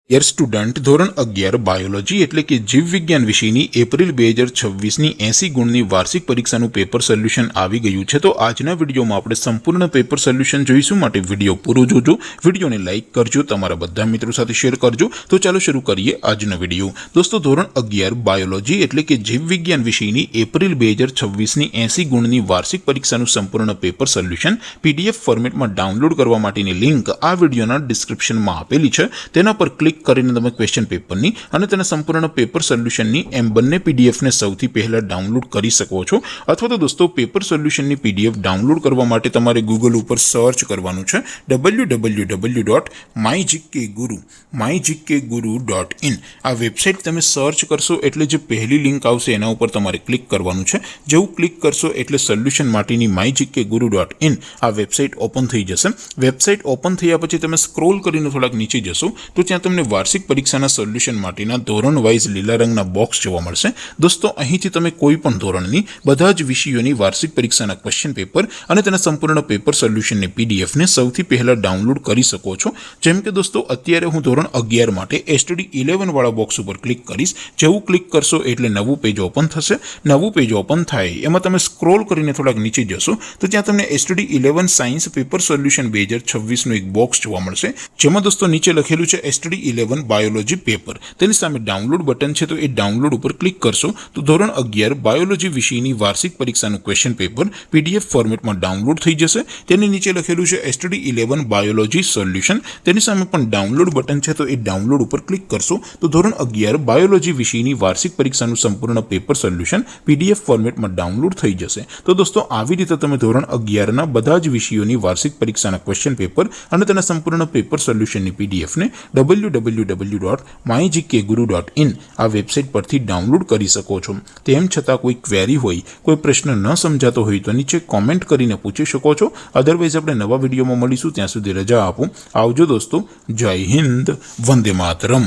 Dear student, ધોરણ 11 biology એટલે કે જીવ વિજ્ઞાન વિષયની એપ્રિલ 2026ની 80 ગુણની વાર્ષિક પરીક્ષાનું પેપર સોલ્યુશન આવી ગયું છે। તો આજના વિડીયોમાં આપણે સંપૂર્ણ પેપર સોલ્યુશન જોઈશું, માટે વિડીયો પૂરો જોજો, વિડીયોને લાઇક કરજો, તમારા બધા મિત્રો સાથે શેર કરજો। તો ચાલો શરૂ કરીએ આજનો વિડીયો। દોસ્તો, ધોરણ 11 બાયોલોજી એટલે કે જીવ વિજ્ઞાન વિષયની એપ્રિલ 2026ની 80 ગુણની વાર્ષિક પરીક્ષાનું સંપૂર્ણ પેપર સોલ્યુશન PDF ફોર્મેટમાં ડાઉનલોડ કરવા માટેની લિંક આ વિડીયોના ડિસ્ક્રિપ્શનમાં આપેલી છે। તેના પર ક્લિક કરીને તમે ક્વેશ્ચન પેપરની અને તેના સંપૂર્ણ પેપર સોલ્યુશનની એમ બંને PDF ને સૌથી પહેલા ડાઉનલોડ કરી શકો છો। અથવા તો દોસ્તો, પેપર સોલ્યુશનની PDF ડાઉનલોડ કરવા માટે તમારે ગૂગલ ઉપર સર્ચ કરવાનું છે www.mygkguru.in। આ વેબસાઇટ તમે સર્ચ કરશો એટલે જે પહેલી લિંક આવશે એના ઉપર તમારે ક્લિક કરવાનું છે। જેવું ક્લિક કરશો એટલે સોલ્યુશન માટેની mygkguru.in આ વેબસાઇટ ઓપન થઈ જશે। વેબસાઇટ ઓપન થયા પછી તમે સ્ક્રોલ કરીને થોડાક નીચે જશો તો ત્યાં તમને વાર્ષિક પરીક્ષાના સોલ્યુશન માટેના ધોરણ વાઇઝ લીલા રંગના બોક્સ જોવા મળશે। દોસ્તો, અહીંથી તમે કોઈ પણ ધોરણની બધા જ વિષયોની વાર્ષિક પરીક્ષાના ક્વેશ્ચન પેપર અને તેના સંપૂર્ણ પેપર સોલ્યુશનની PDF ને સૌથી પહેલા ડાઉનલોડ કરી શકો છો। જેમ કે દોસ્તો, અત્યારે હું ધોરણ 11 માટે STD 11 વાળા બોક્સ ઉપર ક્લિક કરીશ। જેવું ક્લિક કરશો એટલે નવું પેજ ઓપન થશે। નવું પેજ ઓપન થાય એમાં તમે સ્ક્રોલ કરીને થોડાક નીચે જશો તો ત્યાં તમને STD 11 સાયન્સ પેપર સોલ્યુશન 2026નું એક બોક્સ જોવા મળશે, જેમાં દોસ્તો નીચે લખેલું છે STD 11 બાયોલોજી પેપર। તેની સામે ડાઉનલોડ બટન છે, તો એ ડાઉનલોડ ઉપર ક્લિક કરશો તો ધોરણ 11 બાયોલોજી વિષયની વાર્ષિક પરીક્ષાનું ક્વેશ્ચન પેપર PDF ફોર્મેટમાં ડાઉનલોડ થઈ જશે। તેની નીચે લખેલું છે STD 11 બાયોલોજી સોલ્યુશન। તેની સામે પણ ડાઉનલોડ બટન છે, તો એ ડાઉનલોડ ઉપર ક્લિક કરશો તો ધોરણ 11 બાયોલોજી વિષયની વાર્ષિક પરીક્ષાનું સંપૂર્ણ પેપર સોલ્યુશન PDF ફોર્મેટમાં ડાઉનલોડ થઈ જશે। તો દોસ્તો, આવી રીતે તમે ધોરણ 11ના બધા જ વિષયોની વાર્ષિક પરીક્ષાના ક્વેશ્ચન પેપર અને તેના સંપૂર્ણ પેપર સોલ્યુશનની PDF ને www.mygkguru.in આ વેબસાઇટ પરથી ડાઉનલોડ કરી શકો છો। તેમ છતાં કોઈ ક્વેરી હોય, કોઈ પ્રશ્ન ન સમજાતો હોય તો નીચે કોમેન્ટ કરીને પૂછી શકો છો। અધરવાઇઝ આપણે નવા વિડીયોમાં મળીશું, ત્યાં સુધી રજા આપો। આવજો દોસ્તો, જય હિન્દ, વંદે માતરમ।